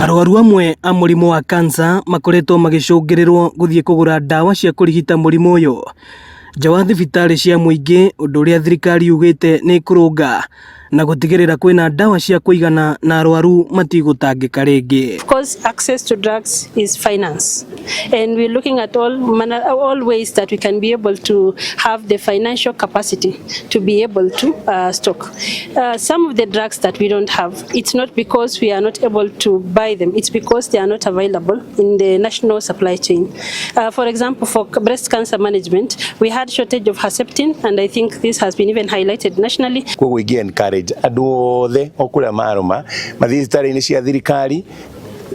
Arwaru amwe a mũrimũ wa kansa makoretwo magĩcũngĩrĩrwo gũthiĩ kũgũra ndawa cia kũrigita mũrimũ ũyũ nja wa thibitarĩ cia mũingĩ, ũndũ ũrĩa thirikari yugĩte nĩ kũrũnga na gũtigĩrĩra kwĩna ndawa cia kũigana na arwaru matigũtangĩka rĩngĩ. Because access to drugs is finance, and we're looking at all ways that we can be able to have the financial capacity to be able to stock some of the drugs that we don't have. It's not because we are not able to buy them, it's because they are not available in the national supply chain. For example, for breast cancer management, we had shortage of Herceptin, and I think this has been even highlighted nationally. Andũ othe okuria maroma mathibitarĩ-inĩ cia thirikari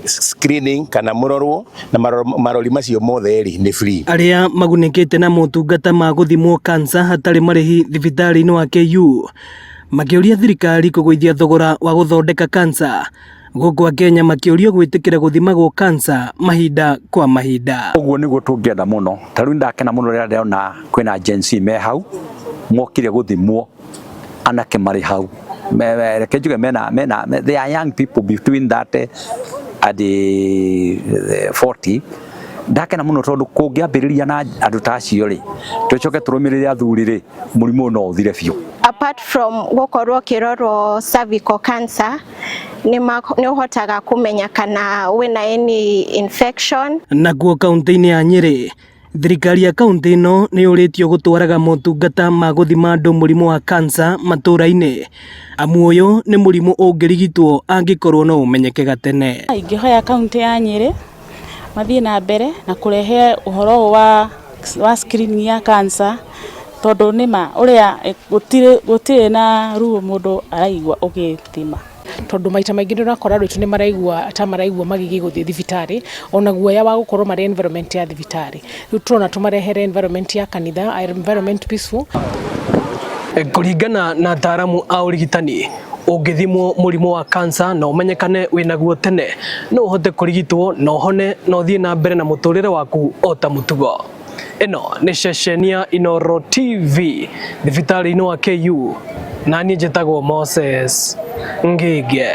screening kana mũrorwo na marori macio mothe nĩ free. Arĩa magunĩkĩte na motungata ma gũthimwo kansa hatarĩ marĩhi thibitarĩ-inĩ wa KU makĩũria thirikari kũgũithia thogora wa gũthondeka kansa, gũkũ Kenya makĩũrio gwĩtĩkĩra gũthimagwo kansa mahinda kwa mahinda. Ũguo nĩguo tũngĩenda mũno. Tarĩu ndakena mũno rĩrĩa ndĩrona kwĩna agency me hau mokire gũthimwo anake marĩ hau. They are young people between that and the 40. Ndakena mũno tondũ kũngĩambĩrĩria na andũ ta acio rĩ, tũcoke tũrũmĩrĩre athuri rĩ, mũrimũ no ũthire biũ. Apart from gũkorwo kĩrorwo cervical cancer, nĩ ũhotaga kũmenya kana wĩna any infection. Naguo kaunti-inĩ ya Nyĩrĩ, thirikari ya kaunti ĩno nĩ yũrĩtio gũtwaraga motungata ma gũthima andũ mũrimũ wa kansa matũũra-inĩ, amu ũyũ nĩ mũrimũ ũngĩrigitwo angĩkorwo no ũmenyeke gatene. Ingĩhoya kaunti ya Nyĩrĩ mathiĩ na mbere na kũrehe ũhoro wa screening ya kansa, tondũ nĩma ũrĩa gũtirĩ na ruo mũndũ araigua ũgĩthima. Tondũ maita maingĩ ndĩrakora rĩtu nĩ maraigua magigi gũthiĩ thibitarĩ, ona guoya wa gũkorwo marĩ environment ya thibitarĩ. Rĩu tũrona tũmarehere environment ya kanitha, environment peaceful. Kũringana na ataaramu a ũrigitani, ũngĩthimwo mũrimũ wa kansa na ũmenyekane wĩnaguo tene, no ũhote kũrigitwo na ũhone na ũthiĩ na mbere na mũtũrĩre waku o ta mũtugo. Ĩno nĩ ceceni ya Inooro TV thibitarĩ-inĩ wa KU, na niĩ njĩtagwo Moses Ngige.